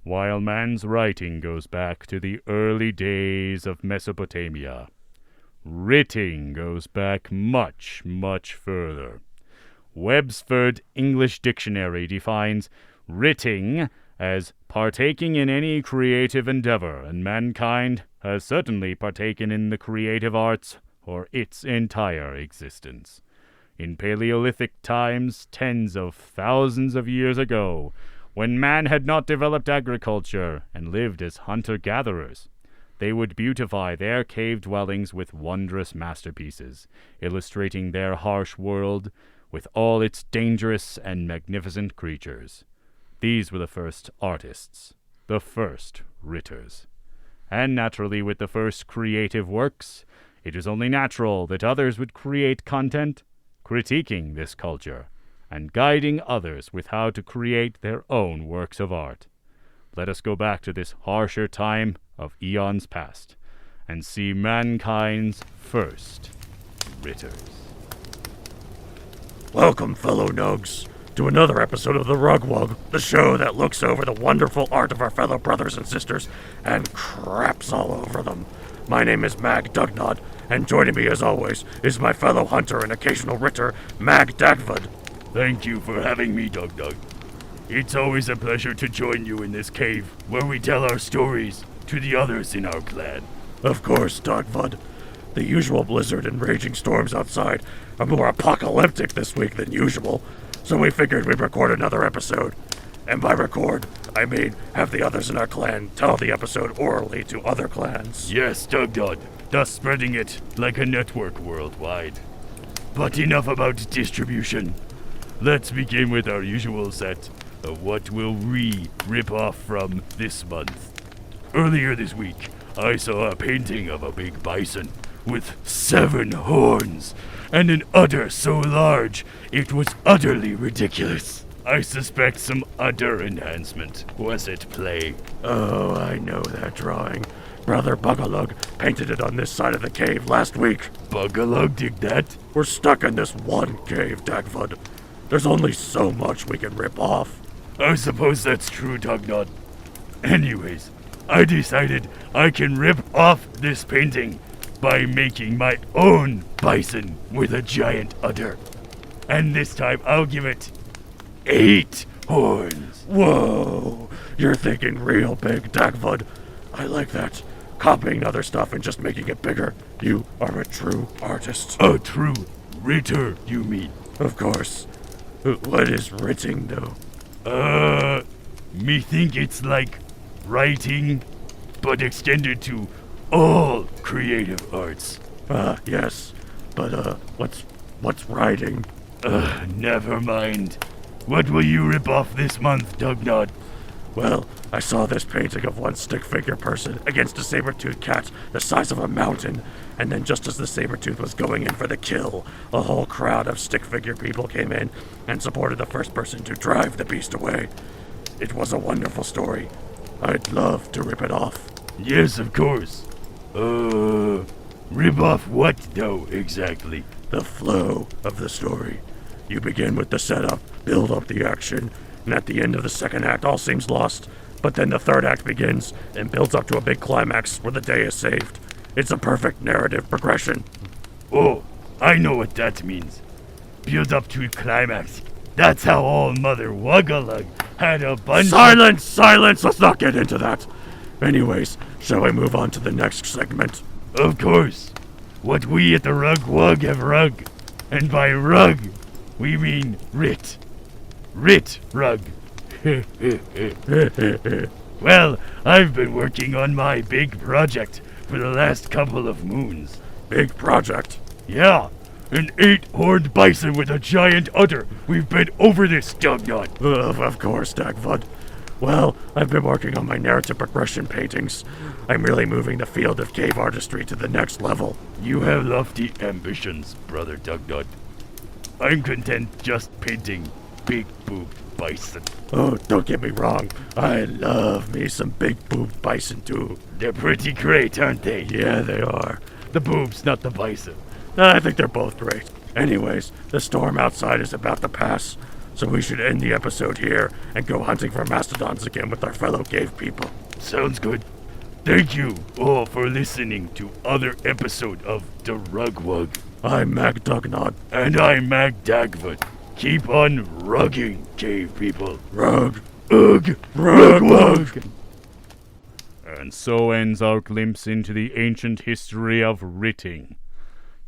while man's writing goes back to the early days of Mesopotamia, writing goes back much, much further. Webster's English Dictionary defines writing as partaking in any creative endeavor, and mankind has certainly partaken in the creative arts for its entire existence. In Paleolithic times, tens of thousands of years ago, when man had not developed agriculture and lived as hunter-gatherers, they would beautify their cave dwellings with wondrous masterpieces, illustrating their harsh world with all its dangerous and magnificent creatures. These were the first artists, the first writters. And naturally, with the first creative works, it was only natural that others would create content, critiquing this culture, and guiding others with how to create their own works of art. Let us go back to this harsher time of eons past, and see mankind's first writters. Welcome, fellow nugs, to another episode of The Rugwug, the show that looks over the wonderful art of our fellow brothers and sisters and craps all over them. My name is Mag Dugnod, and joining me as always is my fellow hunter and occasional writter, Mag Dagvad. Thank you for having me, Dug. It's always a pleasure to join you in this cave, where we tell our stories to the others in our clan. Of course, Dagvad. The usual blizzard and raging storms outside are more apocalyptic this week than usual, so we figured we'd record another episode. And by record, I mean have the others in our clan tell the episode orally to other clans. Yes, Dugdod, thus spreading it like a network worldwide. But enough about distribution. Let's begin with our usual set of what will we rip off from this month. Earlier this week, I saw a painting of a big bison with 7 horns and an udder so large it was utterly ridiculous. I suspect some udder enhancement was at play. Oh, I know that drawing. Brother Bugalug painted it on this side of the cave last week. Bugalug did that? We're stuck in this one cave, Dagvad. There's only so much we can rip off. I suppose that's true, Dugnod. Anyways, I decided I can rip off this painting by making my own bison with a giant udder. And this time I'll give it 8 horns. Whoa, you're thinking real big, Dagvad. I like that. Copying other stuff and just making it bigger. You are a true artist. A true writter, you mean? Of course. What is writing, though? Me think it's like writing, but extended to all creative arts. Yes. But, what's writing? Never mind. What will you rip off this month, Dugnod? Well, I saw this painting of one stick figure person against a saber-toothed cat the size of a mountain, and then just as the saber-tooth was going in for the kill, a whole crowd of stick figure people came in and supported the first person to drive the beast away. It was a wonderful story. I'd love to rip it off. Yes, of course. Rip off what, though, exactly? The flow of the story. You begin with the setup, build up the action, and at the end of the second act all seems lost, but then the third act begins and builds up to a big climax where the day is saved. It's a perfect narrative progression. Oh, I know what that means. Build up to a climax. That's how all Mother Wuggalug had a bunch Silence! Let's not get into that. Anyways, shall we move on to the next segment? Of course. What we at the Rugwug have rug. And by rug, we mean writ. Writ rug. Well, I've been working on my big project for the last couple of moons. Big project? Yeah, an 8-horned bison with a giant udder. We've been over this, Dugnod. Of course, Dagvad. Well, I've been working on my narrative progression paintings. I'm really moving the field of cave artistry to the next level. You have lofty ambitions, Brother Dugnod. I'm content just painting big-boobed bison. Oh, don't get me wrong. I love me some big-boobed bison, too. They're pretty great, aren't they? Yeah, they are. The boobs, not the bison. I think they're both great. Anyways, the storm outside is about to pass. so we should end the episode here and go hunting for mastodons again with our fellow cave people. Sounds good. Thank you all for listening to other episode of The Rugwug. I'm Mag Dugnod. And I'm Mag Dagwood. Keep on rugging, cave people. Rug. Ugh. Rugwug. And so ends our glimpse into the ancient history of writing.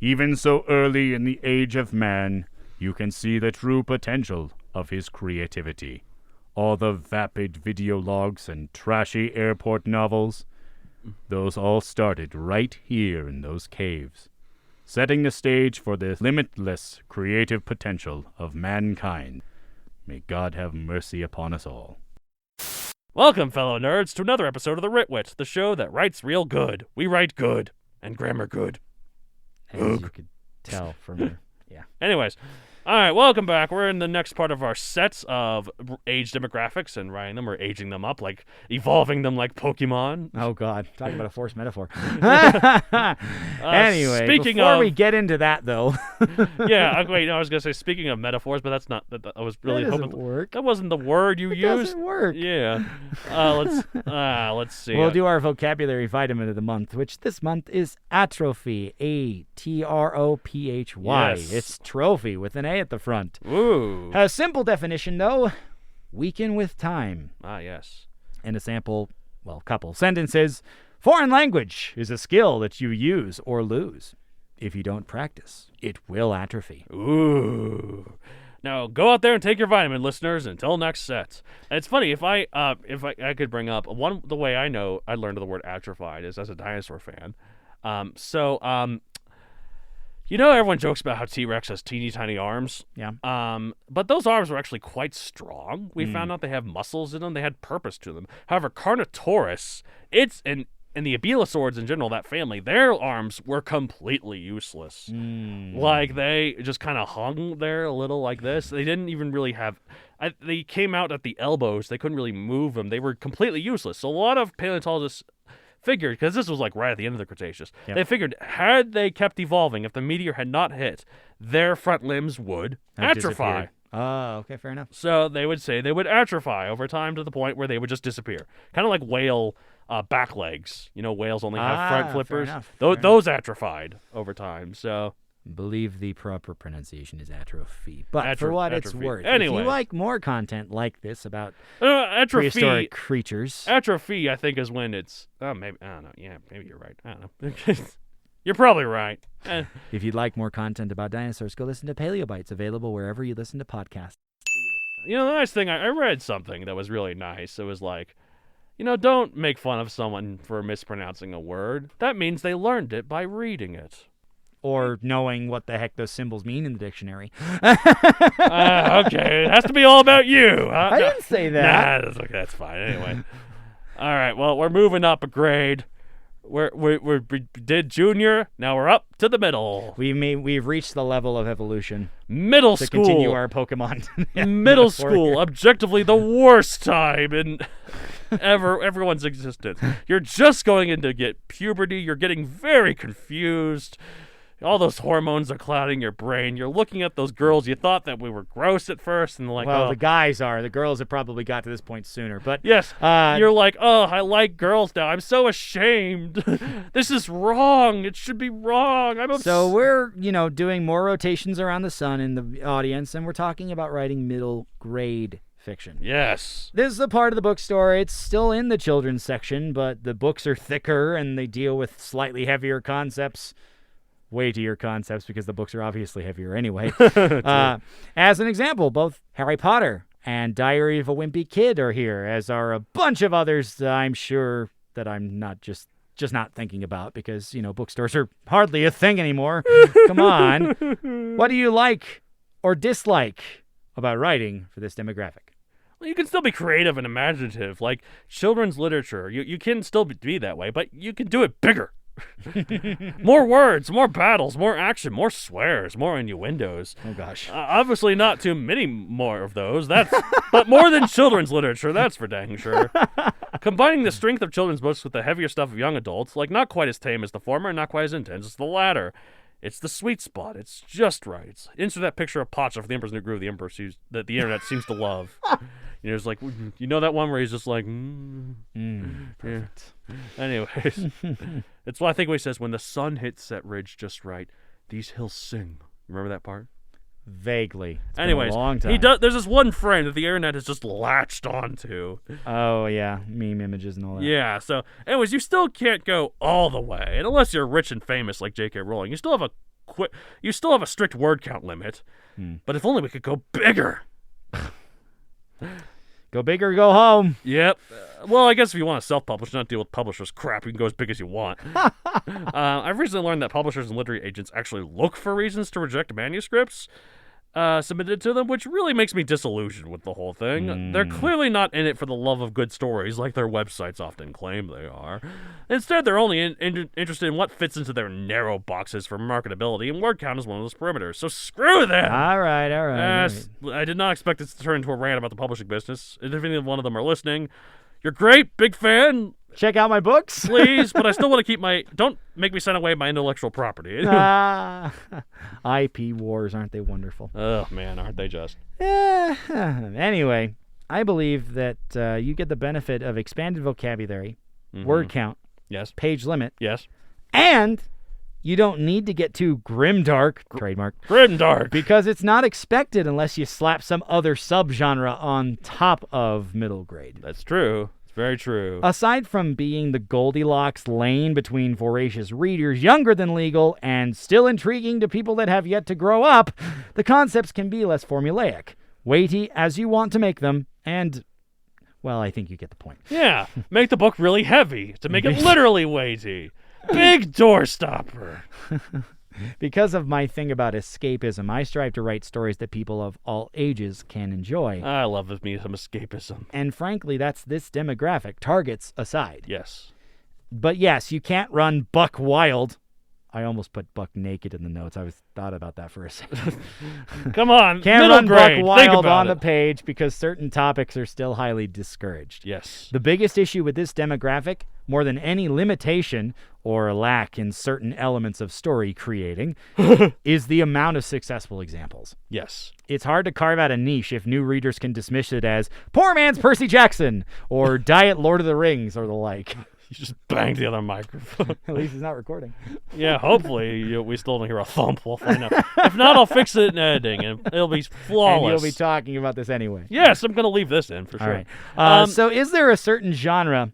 Even so early in the age of man, you can see the true potential of his creativity. All the vapid video logs and trashy airport novels, those all started right here in those caves, setting the stage for the limitless creative potential of mankind. May God have mercy upon us all. Welcome, fellow nerds, to another episode of The Ritwit, the show that writes real good. We write good, and grammar good. As you could tell from your... Yeah. Anyways, all right, welcome back. We're in the next part of our sets of age demographics and writing them or aging them up, like evolving them like Pokemon. Oh, God. Talking about a forced metaphor. Anyway, before we get into that, though... Yeah, wait, no, I was going to say, speaking of metaphors, but that's not... I was really that hoping... doesn't work. That wasn't the word you used. Doesn't work. Yeah. Let's see. We'll do our vocabulary vitamin of the month, which this month is atrophy. A-T-R-O-P-H-Y. Yes. It's trophy with an A at the front. Ooh. A simple definition, though, weaken with time. Ah, yes. And a sample, couple sentences. Foreign language is a skill that you use or lose. If you don't practice, it will atrophy. Ooh. Now go out there and take your vitamin, listeners. Until next set. And it's funny if I could bring up the way I know I learned the word atrophied is as a dinosaur fan. You know, everyone jokes about how T-Rex has teeny tiny arms. Yeah. But those arms were actually quite strong. We found out they have muscles in them. They had purpose to them. However, Carnotaurus, and the Abelosaurids in general, that family, their arms were completely useless. Like, they just kind of hung there a little like this. They didn't even really have... they came out at the elbows. They couldn't really move them. They were completely useless. So a lot of paleontologists figured, because this was like right at the end of the Cretaceous, they figured had they kept evolving, if the meteor had not hit, their front limbs would atrophy. Oh, okay, fair enough. So they would say they would atrophy over time to the point where they would just disappear. Kind of like whale back legs. You know, whales only have front flippers. Fair enough. Those atrophied over time. So believe the proper pronunciation is atrophy. But for what it's worth, anyway. if you like more content like this about prehistoric creatures, atrophy, I think, is when it's maybe I don't know. Yeah, maybe you're right. I don't know. You're probably right. If you'd like more content about dinosaurs, go listen to Paleobites, available wherever you listen to podcasts. You know, the nice thing, I read something that was really nice. It was like, you know, don't make fun of someone for mispronouncing a word. That means they learned it by reading it. Or knowing what the heck those symbols mean in the dictionary. Okay, it has to be all about you. I didn't say that. Nah, that's okay. That's fine. Anyway. All right, well, we're moving up a grade. We did junior, now we're up to the middle. We've reached the level of evolution. Middle to school. Continue our Pokemon. Middle school, objectively the worst time in everyone's existence. You're just going in to get puberty. You're getting very confused. All those hormones are clouding your brain. You're looking at those girls. You thought that we were gross at first, and like, well, the guys are. The girls have probably got to this point sooner. But yes, you're like, oh, I like girls now. I'm so ashamed. This is wrong. It should be wrong. So we're, doing more rotations around the sun in the audience, and we're talking about writing middle grade fiction. Yes. This is the part of the bookstore. It's still in the children's section, but the books are thicker, and they deal with slightly heavier concepts. Weightier concepts, because the books are obviously heavier anyway. As an example, both Harry Potter and Diary of a Wimpy Kid are here, as are a bunch of others that I'm sure that I'm not just not thinking about, because, bookstores are hardly a thing anymore. Come on. What do you like or dislike about writing for this demographic? Well, you can still be creative and imaginative. Like children's literature, you can still be that way, but you can do it bigger. More words, more battles, more action, more swears, more innuendos. Oh gosh. Obviously not too many more of those. But more than children's literature, that's for dang sure. Combining the strength of children's books with the heavier stuff of young adults, like not quite as tame as the former and not quite as intense as the latter. It's the sweet spot. It's just right. Insert that picture of Pacha for the Emperor's New Groove that the internet seems to love. It's like, you know that one where he's just like, perfect. Yeah. Anyways, it's why I think what he says, when the sun hits that ridge just right, these hills sing. Remember that part? Vaguely. It's been Anyways, a long time. he does. There's this one frame that the internet has just latched onto. Oh, yeah. Meme images and all that. Yeah, so, anyways, you still can't go all the way. And unless you're rich and famous like J.K. Rowling, you still have a strict word count limit. But if only we could go bigger. Go big or go home. Yep. Well, I guess if you want to self-publish, not deal with publishers' crap, you can go as big as you want. I've recently learned that publishers and literary agents actually look for reasons to reject manuscripts submitted to them, which really makes me disillusioned with the whole thing. They're clearly not in it for the love of good stories, like their websites often claim they are. Instead, they're only interested in what fits into their narrow boxes for marketability, and word count is one of those perimeters. So screw them! All right. I did not expect this to turn into a rant about the publishing business. If any one of them are listening, you're great, big fan. Check out my books. Please, but I still want to keep don't make me sign away my intellectual property. IP wars, aren't they wonderful? Oh, man, aren't they just? Anyway, I believe that you get the benefit of expanded vocabulary, word count, Yes. page limit, Yes. and you don't need to get too grimdark, trademark, Grimdark. because it's not expected unless you slap some other subgenre on top of middle grade. That's true. It's very true. Aside from being the Goldilocks lane between voracious readers younger than legal and still intriguing to people that have yet to grow up, the concepts can be less formulaic, weighty as you want to make them, and, well, I think you get the point. Yeah. Make the book really heavy to make it literally weighty. Big door stopper. Because of my thing about escapism, I strive to write stories that people of all ages can enjoy. I love me some escapism. And frankly, that's this demographic, targets aside. Yes. But yes, you can't run buck wild. I almost put buck naked in the notes. I thought about that for a second. Come on. Can't middle run grade. buck Think wild about on the it. page because certain topics are still highly discouraged. Yes. The biggest issue with this demographic, more than any limitation or lack in certain elements of story creating, is the amount of successful examples. Yes. It's hard to carve out a niche if new readers can dismiss it as poor man's Percy Jackson or Diet Lord of the Rings or the like. You just banged the other microphone. At least he's not recording. Yeah, hopefully we still don't hear a thump. We'll find out. If not, I'll fix it in editing, and it'll be flawless. And you'll be talking about this anyway. Yes, I'm going to leave this in for All sure. right. So is there a certain genre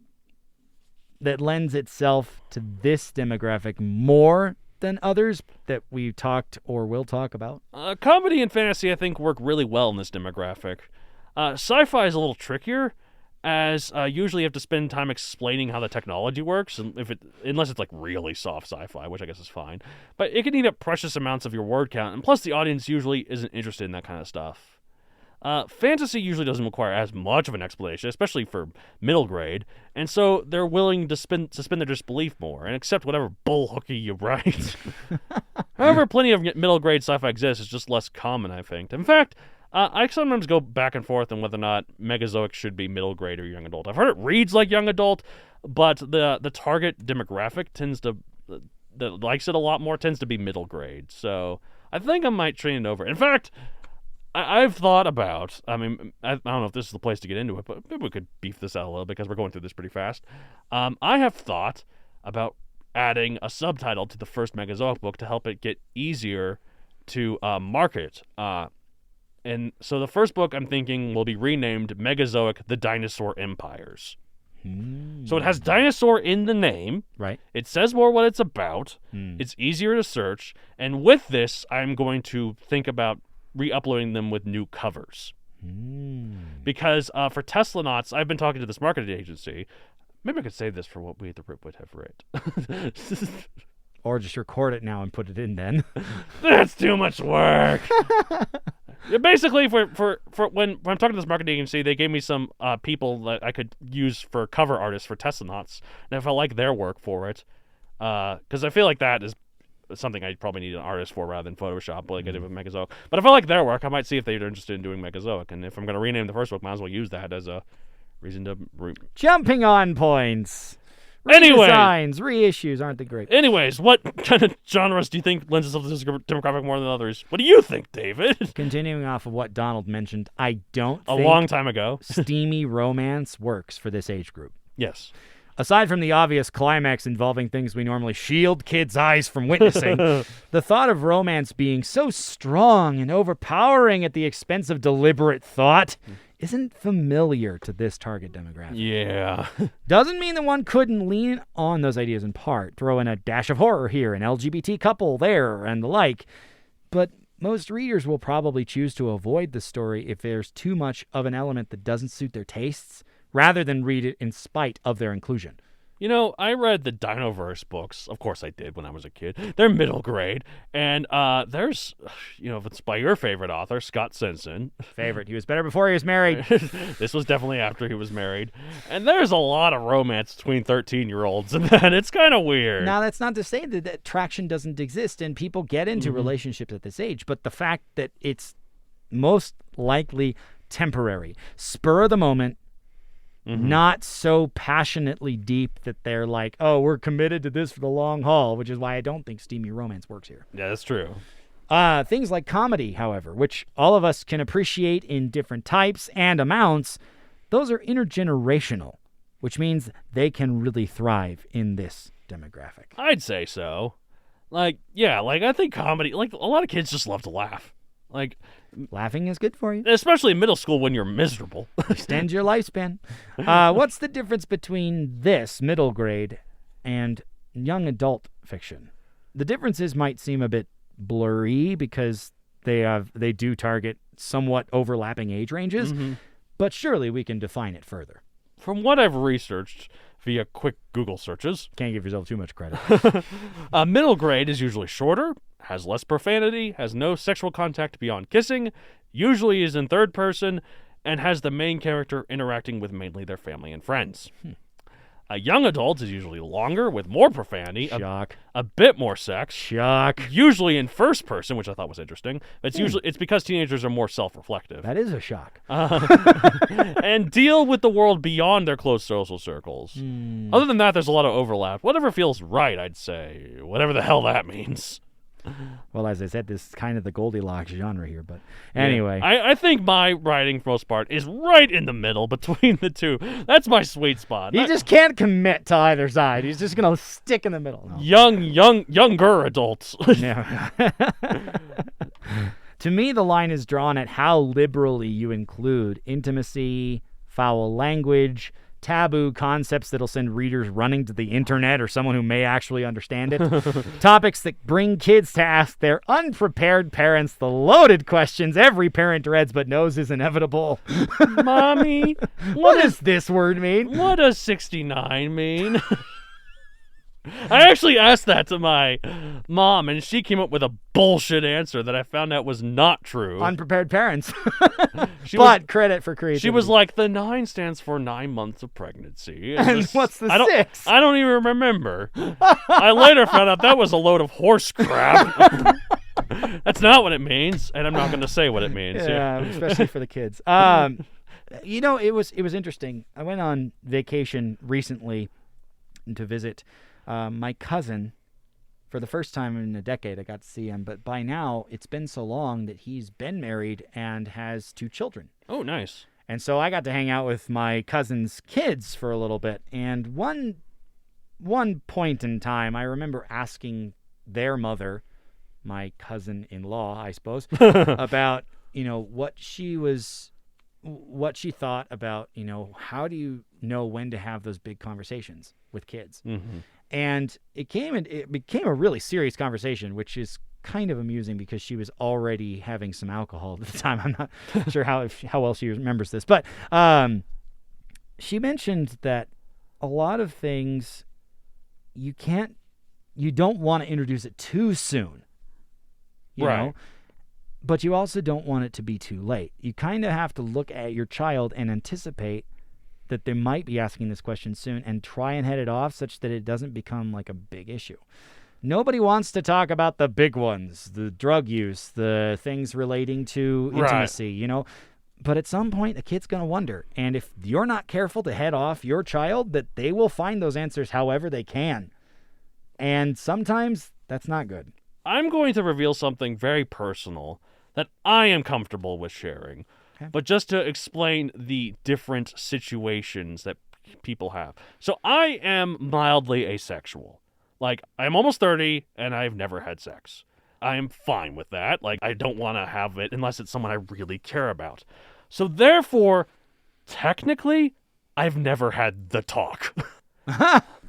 that lends itself to this demographic more than others that we talked or will talk about? Comedy and fantasy, I think, work really well in this demographic. Sci-fi is a little trickier, as usually you have to spend time explaining how the technology works, and unless it's like really soft sci-fi, which I guess is fine. But it can eat up precious amounts of your word count, and plus the audience usually isn't interested in that kind of stuff. Fantasy usually doesn't require as much of an explanation, especially for middle grade, and so they're willing to suspend their disbelief more and accept whatever bull hooky you write. However, plenty of middle grade sci-fi exists. It's just less common, I think. In fact, I sometimes go back and forth on whether or not Megazoic should be middle grade or young adult. I've heard it reads like young adult, but the target demographic that likes it a lot more tends to be middle grade. So I think I might train it over. In fact, I've thought about, I don't know if this is the place to get into it, but maybe we could beef this out a little because we're going through this pretty fast. I have thought about adding a subtitle to the first Megazoic book to help it get easier to market. And so the first book I'm thinking will be renamed Megazoic: The Dinosaur Empires. So it has dinosaur in the name. Right. It says more what it's about. It's easier to search. And with this, I'm going to think about re-uploading them with new covers. Because for Teslanauts, I've been talking to this marketing agency. Maybe I could save this for what we at the Rip would have writ. Or just record it now and put it in then. That's too much work. Basically, for when I'm talking to this marketing agency, they gave me some people that I could use for cover artists for Teslanauts, and if I like their work for it, because I feel like that is something I probably need an artist for rather than Photoshop, like I did with Megazoic. But if I like their work, I might see if they're interested in doing Megazoic, and if I'm going to rename the first book, might as well use that as a reason to... Jumping on points. Anyway. Redesigns, reissues, aren't they great? Anyways, what kind of genres do you think lends itself to this demographic more than others? What do you think, David? Continuing off of what Donald mentioned, I don't A think long time ago. steamy romance works for this age group. Yes. Aside from the obvious climax involving things we normally shield kids' eyes from witnessing, the thought of romance being so strong and overpowering at the expense of deliberate thought isn't familiar to this target demographic. Yeah. Doesn't mean that one couldn't lean on those ideas in part, throw in a dash of horror here, an LGBT couple there, and the like, but most readers will probably choose to avoid the story if there's too much of an element that doesn't suit their tastes, rather than read it in spite of their inclusion. You know, I read the Dinoverse books. Of course I did when I was a kid. They're middle grade. And there's, if it's by your favorite author, Scott Simpson. Favorite. He was better before he was married. This was definitely after he was married. And there's a lot of romance between 13-year-olds and that. It's kind of weird. Now, that's not to say that attraction doesn't exist and people get into relationships at this age, but the fact that it's most likely temporary, spur of the moment, not so passionately deep that they're like, oh, we're committed to this for the long haul, which is why I don't think steamy romance works here. Yeah, that's true. Things like comedy, however, which all of us can appreciate in different types and amounts, those are intergenerational, which means they can really thrive in this demographic. I'd say so. I think comedy, a lot of kids just love to laugh. Laughing is good for you. Especially in middle school when you're miserable. Extends your lifespan. What's the difference between this, middle grade, and young adult fiction? The differences might seem a bit blurry because they do target somewhat overlapping age ranges, but surely we can define it further. From what I've researched via quick Google searches. Can't give yourself too much credit. Middle grade is usually shorter, has less profanity, has no sexual contact beyond kissing, usually is in third person, and has the main character interacting with mainly their family and friends. A young adult is usually longer, with more profanity, Shock. a bit more sex, Shock. usually in first person, which I thought was interesting. But it's because teenagers are more self-reflective. That is a shock. And deal with the world beyond their close social circles. Other than that, there's a lot of overlap. Whatever feels right, I'd say. Whatever the hell that means. Well, as I said, this is kind of the Goldilocks genre here, but anyway. I think my writing, for most part, is right in the middle between the two. That's my sweet spot. He just can't commit to either side. He's just going to stick in the middle. No. Younger adults. Yeah. To me, the line is drawn at how liberally you include intimacy, foul language, taboo concepts that'll send readers running to the internet or someone who may actually understand it. Topics that bring kids to ask their unprepared parents the loaded questions every parent dreads but knows is inevitable. Mommy, what does this word mean? What does 69 mean? I actually asked that to my mom, and she came up with a bullshit answer that I found out was not true. Unprepared parents. Credit for creativity. She was like, the 9 stands for 9 months of pregnancy. And what's the 6? I don't even remember. I later found out that was a load of horse crap. That's not what it means, and I'm not going to say what it means. Yeah, especially for the kids. It was interesting. I went on vacation recently to visit my cousin. For the first time in a decade, I got to see him. But by now, it's been so long that he's been married and has 2 children. Oh, nice. And so I got to hang out with my cousin's kids for a little bit. And one point in time, I remember asking their mother, my cousin-in-law, I suppose, about, what she thought about, how do you know when to have those big conversations with kids? Mm-hmm. And it became a really serious conversation, which is kind of amusing because she was already having some alcohol at the time. I'm not sure how well she remembers this, but she mentioned that a lot of things you don't want to introduce it too soon, you know, but you also don't want it to be too late. You kind of have to look at your child and anticipate that they might be asking this question soon and try and head it off such that it doesn't become like a big issue. Nobody wants to talk about the big ones, the drug use, the things relating to intimacy, But at some point, a kid's going to wonder. And if you're not careful to head off your child, that they will find those answers however they can. And sometimes that's not good. I'm going to reveal something very personal that I am comfortable with sharing. Okay. But just to explain the different situations that people have. So I am mildly asexual. Like, I'm almost 30, and I've never had sex. I'm fine with that. Like, I don't want to have it unless it's someone I really care about. So therefore, technically, I've never had the talk.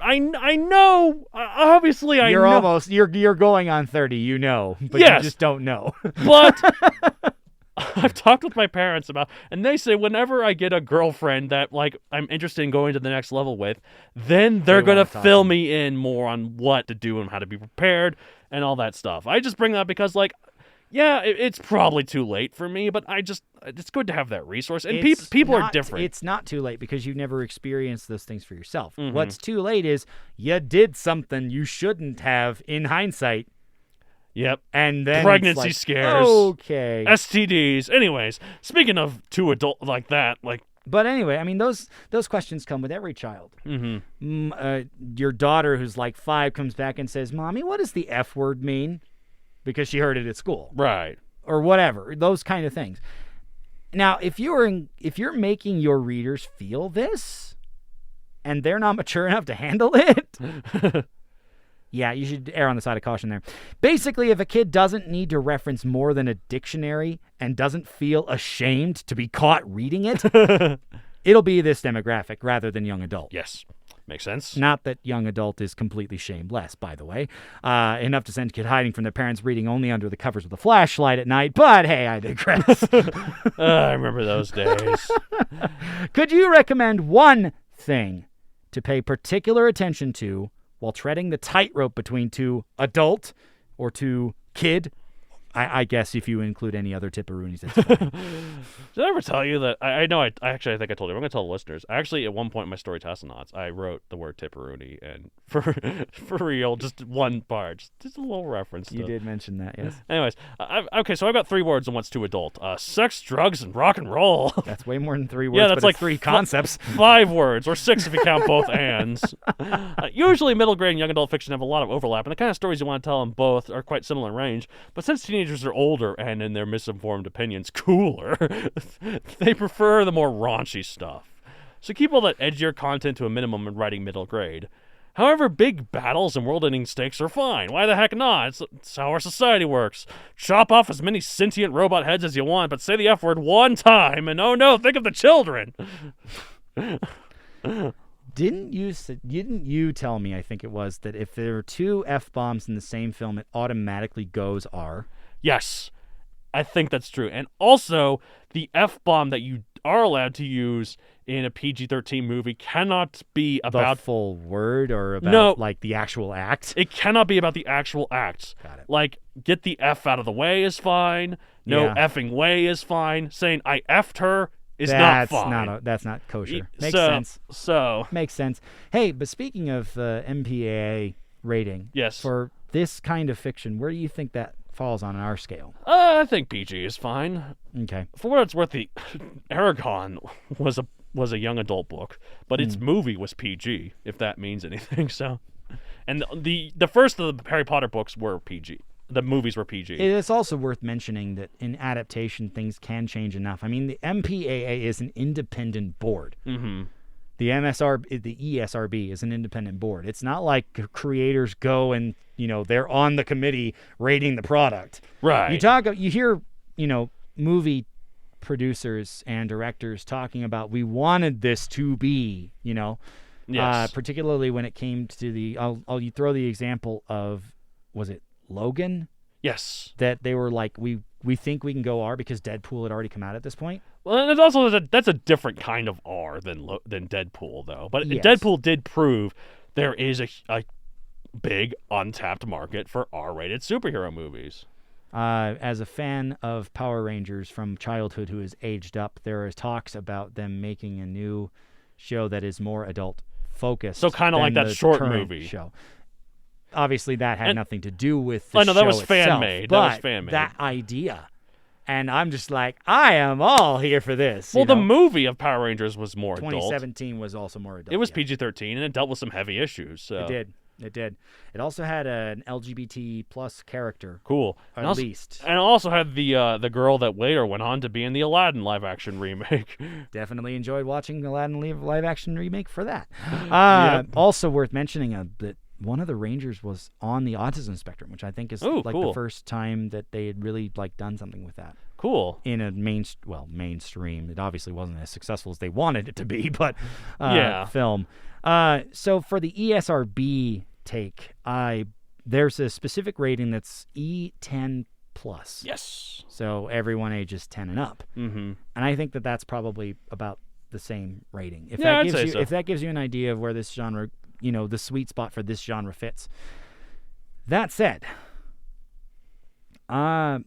I know. Obviously, I know. You're going on 30, you know, but Yes. you just don't know. But I've talked with my parents about, and they say whenever I get a girlfriend that, like, I'm interested in going to the next level with, then they're going to fill me in more on what to do and how to be prepared and all that stuff. I just bring that because, like, yeah, it's probably too late for me, but it's good to have that resource. And people are different. It's not too late because you've never experienced those things for yourself. Mm-hmm. What's too late is you did something you shouldn't have in hindsight. Yep. And then pregnancy it's like, scares. Okay. STDs. Anyways, speaking of two adult like that, like. But anyway, I mean, those questions come with every child. Mm-hmm. Your daughter, who's like 5, comes back and says, "Mommy, what does the F word mean?" Because she heard it at school. Right. Or whatever. Those kind of things. Now, if you're making your readers feel this, and they're not mature enough to handle it. Yeah, you should err on the side of caution there. Basically, if a kid doesn't need to reference more than a dictionary and doesn't feel ashamed to be caught reading it, it'll be this demographic rather than young adult. Yes. Makes sense. Not that young adult is completely shameless, by the way. Enough to send a kid hiding from their parents reading only under the covers with a flashlight at night, but hey, I digress. I remember those days. Could you recommend one thing to pay particular attention to while treading the tightrope between to adult or to kid? I guess if you include any other tipperoonies, it's fine. Did I ever tell you that? I know. I think I told you. I'm going to tell the listeners. Actually, at one point in my story, Tassanauts, I wrote the word tipperoony, and for real, just one part, just a little reference. You did mention that, yes. Anyways, okay. So I've got 3 words and what's too adult: sex, drugs, and rock and roll. That's way more than 3 words. Yeah, that's but like it's 3 concepts. 5 words, or 6 if you count both ands. Usually, middle grade and young adult fiction have a lot of overlap, and the kind of stories you want to tell them both are quite similar in range. But since teenagers are older and, in their misinformed opinions, cooler, they prefer the more raunchy stuff. So keep all that edgier content to a minimum in writing middle grade. However, big battles and world-ending stakes are fine. Why the heck not? It's how our society works. Chop off as many sentient robot heads as you want, but say the F word one time, and oh no, think of the children. Didn't you tell me, I think it was, that if there are 2 F-bombs in the same film, it automatically goes R? Yes, I think that's true. And also, the F-bomb that you are allowed to use in a PG-13 movie cannot be about the full word or about like the actual act. It cannot be about the actual act. Got it. Like, get the F out of the way is fine. No effing way is fine. Saying I effed her is not fine. That's not kosher. Makes sense. So makes sense. Hey, but speaking of MPAA rating, yes, for this kind of fiction, where do you think that falls on our scale? I think PG is fine. Okay. For what it's worth, the Aragon was a young adult book, but its movie was PG, if that means anything. So, and the first of the Harry Potter books were PG. The movies were PG. It's also worth mentioning that in adaptation, things can change enough. I mean, the MPAA is an independent board. Mm-hmm. The ESRB is an independent board. It's not like creators go and, they're on the committee rating the product. Right. You hear, movie producers and directors talking about, we wanted this to be, yes. Particularly when it came to I'll throw the example of, was it Logan? Yes. That they were like, we think we can go R because Deadpool had already come out at this point. Well, and it's also that's a different kind of R than Deadpool, though. But yes. Deadpool did prove there is a big untapped market for R-rated superhero movies. As a fan of Power Rangers from childhood who has aged up, there is talks about them making a new show that is more adult focused. So kind of like that short movie show. Obviously, that had nothing to do with the show that was itself, fan made. That was fan made. That idea And I'm just like, I am all here for this. Well, you the know? movie of Power Rangers was more adult. 2017 was also more adult. It was yeah. PG-13, and it dealt with some heavy issues. So. It did. It did. It also had an LGBT plus character. Cool. At And least. And it also had the girl that later went on to be in the Aladdin live-action remake. Definitely enjoyed watching the Aladdin live action remake for that. Yep. Also worth mentioning that one of the Rangers was on the autism spectrum, which I think is Ooh, like cool. the first time that they had really like done something with that Cool. in a mainstream. It obviously wasn't as successful as they wanted it to be, but Yeah. film. So for the ESRB take, there's a specific rating that's E10 plus. Yes. So everyone ages 10 and up. Mm-hmm. And I think that that's probably about the same rating. If Yeah, that I'd gives say you so. if that gives you an idea of where this genre, the sweet spot for this genre fits. That said, I'm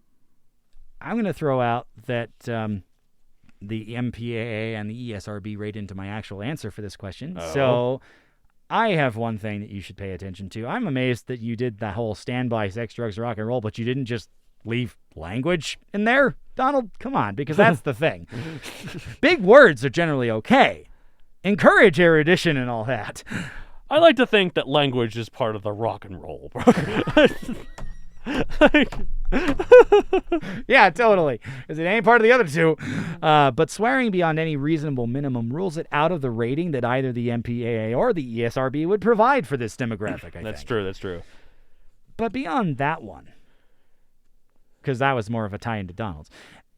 going to throw out that the MPAA and the ESRB rate into my actual answer for this question. Oh. So I have one thing that you should pay attention to. I'm amazed that you did that whole standby sex, drugs, rock and roll, but you didn't just leave language in there. Donald, come on, because that's the thing. Big words are generally okay. Encourage erudition and all that. I like to think that language is part of the rock and roll, bro. Yeah, totally. Because it ain't part of the other two. But swearing beyond any reasonable minimum rules it out of the rating that either the MPAA or the ESRB would provide for this demographic, I That's think. true. That's true. But beyond that one, because that was more of a tie into Donald's,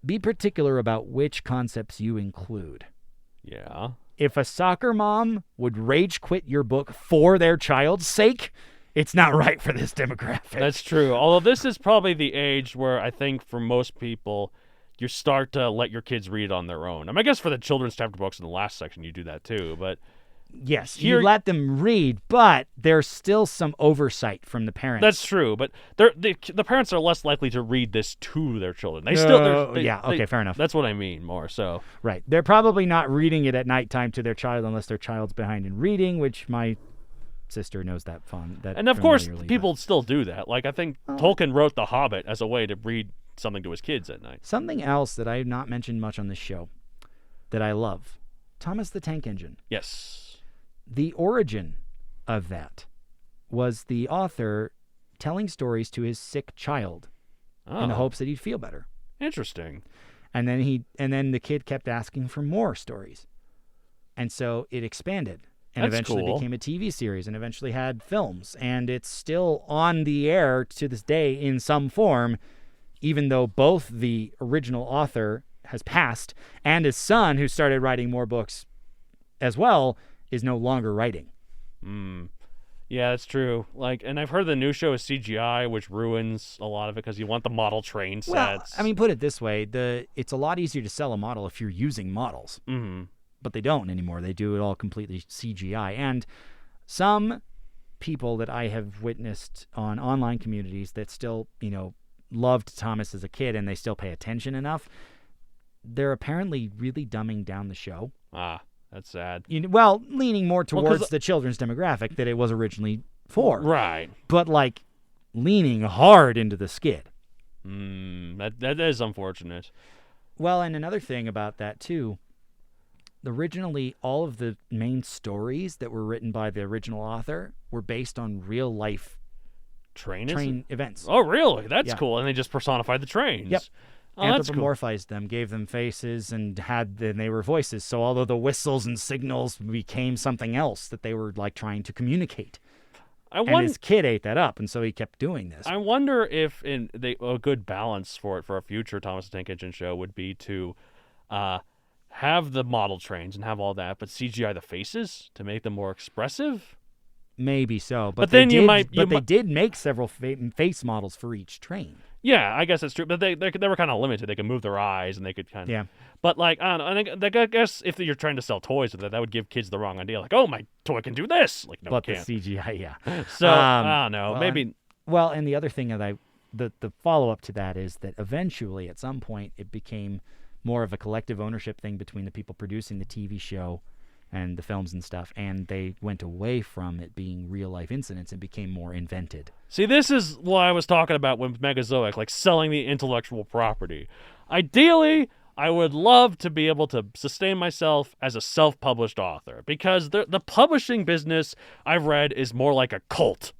be particular about which concepts you include. Yeah. If a soccer mom would rage quit your book for their child's sake, it's not right for this demographic. That's true. Although this is probably the age where I think for most people, you start to let your kids read on their own. I mean, I guess for the children's chapter books in the last section, you do that too. But yes, here- you let them read, but there's still some oversight from the parents. that's true. But the parents are less likely to read this to their children. They still, fair enough. That's what I mean more so. Right. They're probably not reading it at nighttime to their child unless their child's behind in reading, which my sister knows that fun. And of course, familiarly, people still do that. Like I think Tolkien wrote The Hobbit as a way to read something to his kids at night. Something else that I have not mentioned much on this show that I love, Thomas the Tank Engine. Yes. The origin of that was the author telling stories to his sick child in the hopes that he'd feel better. Interesting. And then the kid kept asking for more stories. And so it expanded and That's eventually cool. became a TV series and eventually had films. And it's still on the air to this day in some form, even though both the original author has passed and his son, who started writing more books as well, is no longer writing. Yeah, that's true. And I've heard the new show is CGI, which ruins a lot of it because you want the model train sets. Well, I mean, put it this way, it's a lot easier to sell a model if you're using models. Mhm. But they don't anymore. They do it all completely CGI. And some people that I have witnessed on online communities that still, loved Thomas as a kid and they still pay attention enough, they're apparently really dumbing down the show. That's sad. Leaning more 'cause- towards the children's demographic that it was originally for. Right. But, leaning hard into the skid. That is unfortunate. Well, and another thing about that, too, originally all of the main stories that were written by the original author were based on real-life train events. Oh, really? That's Yeah. cool. And they just personified the trains. Yep. Oh, that's cool. Anthropomorphized them, gave them faces, and they were voices. So although the whistles and signals became something else that they were trying to communicate. And his kid ate that up, and so he kept doing this. I wonder if a good balance for a future Thomas the Tank Engine show would be to have the model trains and have all that, but CGI the faces to make them more expressive. Maybe so, But then they did make several face models for each train. Yeah, I guess that's true. But they were kind of limited. They could move their eyes and they could kind of. Yeah. But I don't know. I guess if you're trying to sell toys with that would give kids the wrong idea. Oh, my toy can do this. No, But it the can't. CGI, yeah. So I don't know. well, Maybe. And the other thing that the follow up to that is that eventually, at some point, it became more of a collective ownership thing between the people producing the TV show and the films and stuff, and they went away from it being real life incidents and became more invented. See, this is what I was talking about with Megazoic, selling the intellectual property. Ideally, I would love to be able to sustain myself as a self-published author, because the publishing business I've read is more like a cult.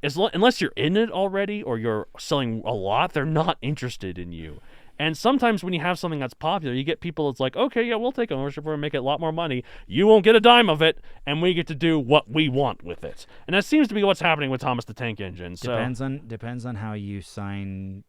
Unless you're in it already or you're selling a lot, they're not interested in you. And sometimes when you have something that's popular, you get people that's like, okay, yeah, we'll take ownership, we're going to make it a lot more money. You won't get a dime of it, and we get to do what we want with it. And that seems to be what's happening with Thomas the Tank Engine. So Depends on how you sign,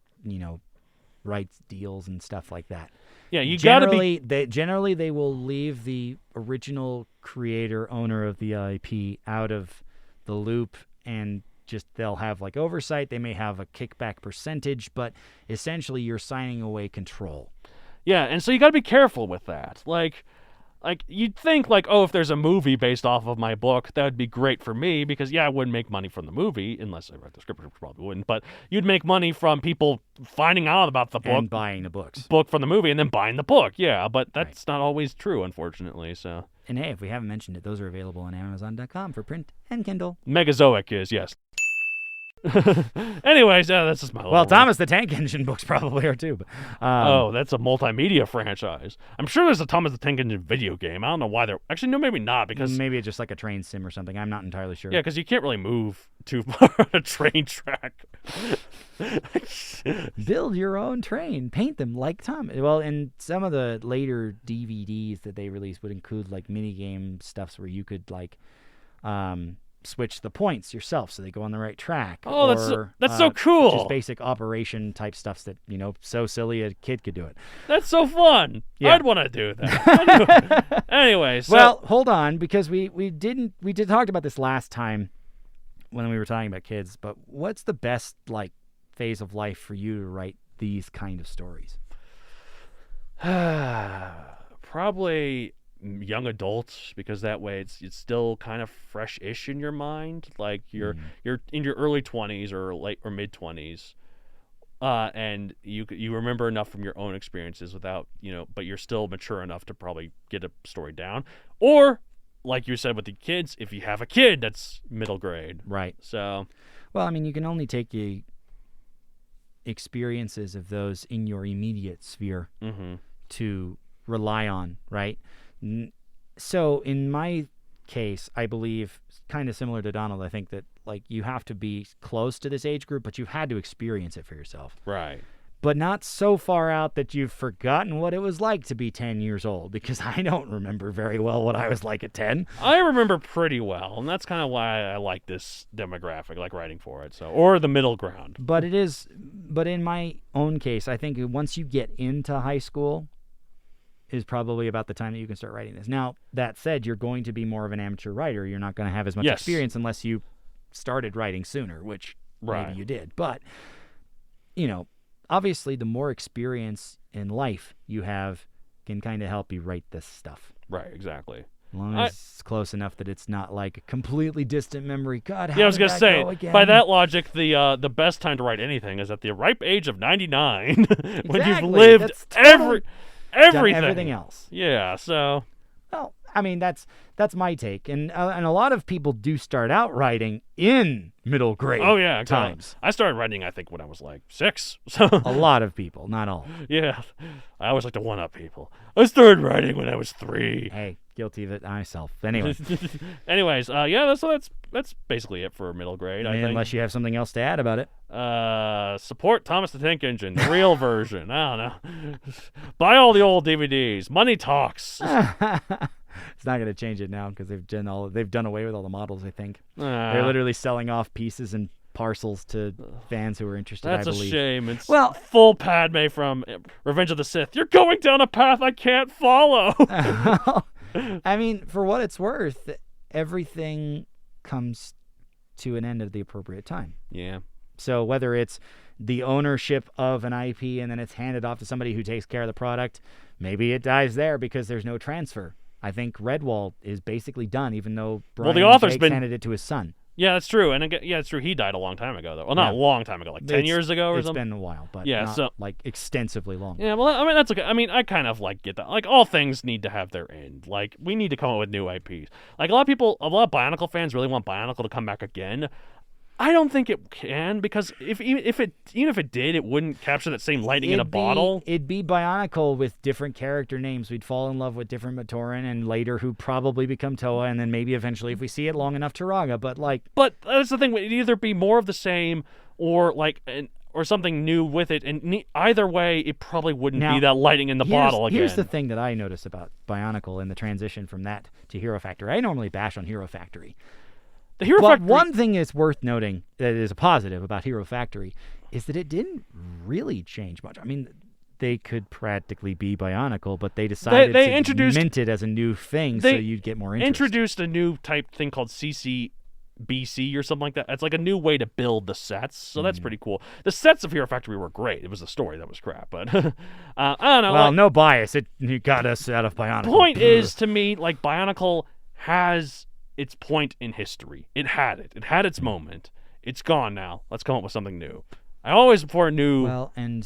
rights deals and stuff like that. Yeah, you got to be... Generally, they will leave the original creator, owner of the IP out of the loop, and just they'll have like oversight. They may have a kickback percentage, but essentially you're signing away control. Yeah, and so you got to be careful with that. Like you'd think like, oh, if there's a movie based off of my book, that would be great for me because I wouldn't make money from the movie unless I write the script, which probably wouldn't. But you'd make money from people finding out about the book and buying the book from the movie and then buying the book. Yeah, but that's not always true, unfortunately. So. And hey, if we haven't mentioned it, those are available on Amazon.com for print and Kindle. Megazoic is, yes. Anyways, that's just my Well, Thomas the Tank Engine books probably are too. But, that's a multimedia franchise. I'm sure there's a Thomas the Tank Engine video game. I don't know why they're... Actually, no, maybe not, because... Maybe it's just like a train sim or something. I'm not entirely sure. Yeah, because you can't really move too far on a train track. Build your own train. Paint them like Tom. Well, and some of the later DVDs that they released would include like minigame stuffs where you could like... switch the points yourself so they go on the right track. Oh, that's so cool. Just basic operation type stuff that, so silly a kid could do it. That's so fun. Yeah. I'd want to do that. Anyway, so... Well, hold on, because we did talk about this last time when we were talking about kids, but what's the best like phase of life for you to write these kind of stories? Probably young adults, because that way it's still kind of fresh-ish in your mind, like you're in your early 20s or late or mid 20s, and you remember enough from your own experiences without but you're still mature enough to probably get a story down. Or like you said with the kids, if you have a kid that's middle grade, right? So well, I mean, you can only take the experiences of those in your immediate sphere to rely on, right? So in my case, I believe, kind of similar to Donald, I think that like you have to be close to this age group, but you've had to experience it for yourself. Right. But not so far out that you've forgotten what it was like to be 10 years old, because I don't remember very well what I was like at 10. I remember pretty well, and that's kind of why I like this demographic, like writing for it. Or the middle ground. But in my own case, I think once you get into high school is probably about the time that you can start writing this. Now, that said, you're going to be more of an amateur writer. You're not going to have as much experience unless you started writing sooner, which maybe you did. But, obviously the more experience in life you have can kind of help you write this stuff. Right, exactly. As long as it's close enough that it's not like a completely distant memory. God, how I was going to say, by that logic, the best time to write anything is at the ripe age of 99, when you've lived everything else. Yeah, so... Well, I mean, that's my take. And a lot of people do start out writing in middle grade times. I started writing, I think, when I was like 6. So a lot of people, not all. Yeah. I always like to one-up people. I started writing when I was 3. Hey, guilty of it myself. Anyway. Anyways, that's basically it for middle grade, I think. Unless you have something else to add about it. Support Thomas the Tank Engine, the real version. I don't know. Buy all the old DVDs. Money talks. It's not going to change it now because they've done away with all the models, I think. They're literally selling off pieces and parcels to fans who are interested, I believe. That's a shame. It's full Padme from Revenge of the Sith. You're going down a path I can't follow. I mean, for what it's worth, everything comes to an end at the appropriate time. Yeah. So whether it's the ownership of an IP and then it's handed off to somebody who takes care of the product, maybe it dies there because there's no transfer. I think Redwall is basically done, even though Brian Jakes handed it to his son. Yeah, that's true. And it's true. He died a long time ago, though. Well, not a long time ago, like 10 years ago or something. It's been a while, but not like extensively long. Yeah, well, I mean, that's okay. I mean, I kind of like get that. Like, all things need to have their end. Like, we need to come up with new IPs. Like, a lot of Bionicle fans really want Bionicle to come back again. I don't think it can, because even if it did, it wouldn't capture that same lightning in a bottle. It'd be Bionicle with different character names. We'd fall in love with different Matoran, and later who probably become Toa, and then maybe eventually, if we see it long enough, Turaga. But That's the thing. It'd either be more of the same, or or something new with it. And either way, it probably wouldn't be that lightning in the bottle again. Here's the thing that I notice about Bionicle and the transition from that to Hero Factory. I normally bash on Hero Factory. One thing is worth noting that is a positive about Hero Factory is that it didn't really change much. I mean, they could practically be Bionicle, but they decided to mint it as a new thing so you'd get more interest. Introduced a new type thing called CCBC or something like that. It's like a new way to build the sets, so that's pretty cool. The sets of Hero Factory were great. It was the story that was crap, but I don't know. Well, no bias. It got us out of Bionicle. Point is, to me, like, Bionicle has its point in history. It had it. It had its moment. It's gone now. Let's come up with something new. I always for a new. Well, and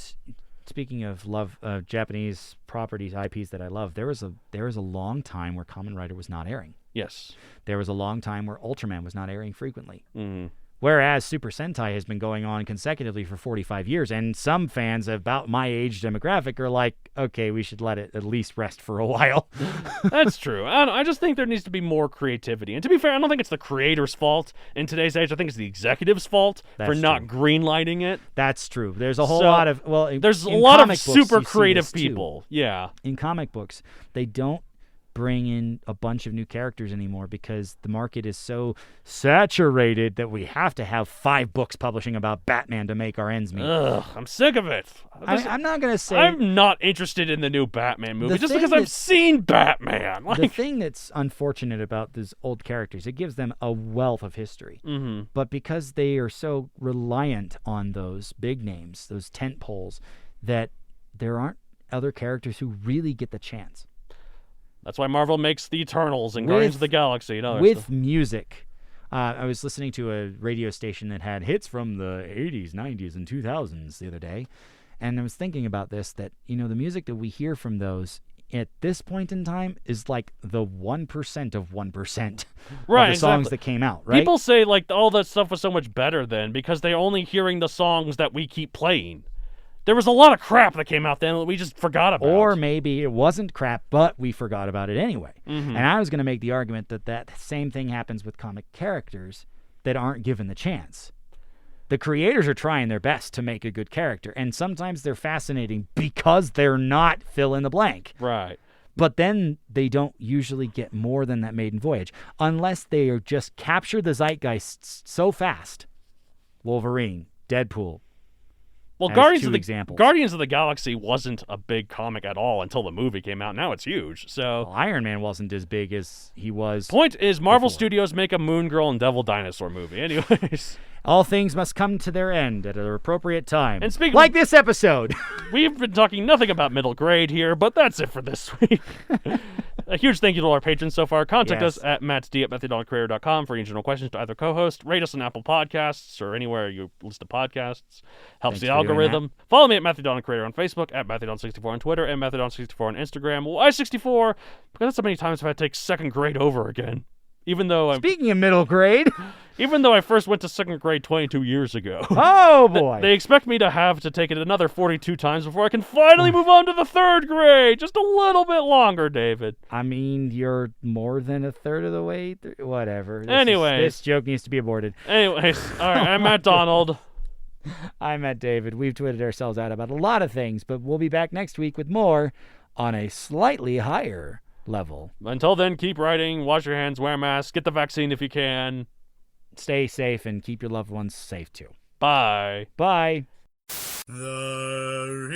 speaking of love, Japanese properties, IPs that I love, there was a long time where Kamen Rider was not airing. Yes. There was a long time where Ultraman was not airing frequently. Mm-hmm. Whereas Super Sentai has been going on consecutively for 45 years, and some fans about my age demographic are like, okay, we should let it at least rest for a while. That's true. I just think there needs to be more creativity. And to be fair, I don't think it's the creator's fault in today's age. I think it's the executive's fault for not greenlighting it. That's true. There's a whole lot of, there's a lot of super creative people. Yeah. In comic books, they don't bring in a bunch of new characters anymore because the market is so saturated that we have to have 5 books publishing about Batman to make our ends meet. Ugh, I'm sick of it. I'm not going to say... I'm not interested in the new Batman movie just because I've seen Batman. The thing that's unfortunate about these old characters, it gives them a wealth of history. Mm-hmm. But because they are so reliant on those big names, those tent poles, that there aren't other characters who really get the chance. That's why Marvel makes the Eternals and Guardians of the Galaxy and other with stuff. Music. I was listening to a radio station that had hits from the 80s, 90s, and 2000s the other day, and I was thinking about this, that, the music that we hear from those at this point in time is like the 1% of 1% right, of the songs that came out, right? People say, like, all that stuff was so much better then because they're only hearing the songs that we keep playing. There was a lot of crap that came out then that we just forgot about. Or maybe it wasn't crap, but we forgot about it anyway. Mm-hmm. And I was going to make the argument that same thing happens with comic characters that aren't given the chance. The creators are trying their best to make a good character, and sometimes they're fascinating because they're not fill in the blank. Right. But then they don't usually get more than that maiden voyage, unless they are just capture the zeitgeist so fast. Wolverine, Deadpool. Well, Guardians of the Galaxy wasn't a big comic at all until the movie came out. Now it's huge. So Iron Man wasn't as big as he was. Point is, Marvel Studios make a Moon Girl and Devil Dinosaur movie. Anyways. All things must come to their end at an appropriate time. And speaking like this episode. We've been talking nothing about middle grade here, but that's it for this week. A huge thank you to all our patrons so far. Contact us at mattsd@methodonCreator.com for any general questions to either co-host. Rate us on Apple Podcasts or anywhere you listen to podcasts. Helps the algorithm. Follow me at Methadon Creator on Facebook, at Methadon64 on Twitter, and Methadon64 on Instagram. Why 64? Because that's how many times I've had to take second grade over again. Speaking of middle grade. Even though I first went to second grade 22 years ago. Oh, boy. They expect me to have to take it another 42 times before I can finally move on to the third grade. Just a little bit longer, David. I mean, you're more than a third of the way through. Whatever. Anyways. This joke needs to be aborted. Anyways. All right. I'm Matt Donald. I'm Matt David. We've twitted ourselves out about a lot of things, but we'll be back next week with more on a slightly higher level. Until then, keep writing, wash your hands, wear a mask, get the vaccine if you can. Stay safe and keep your loved ones safe too. Bye. Bye. The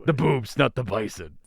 The boobs, not the bison.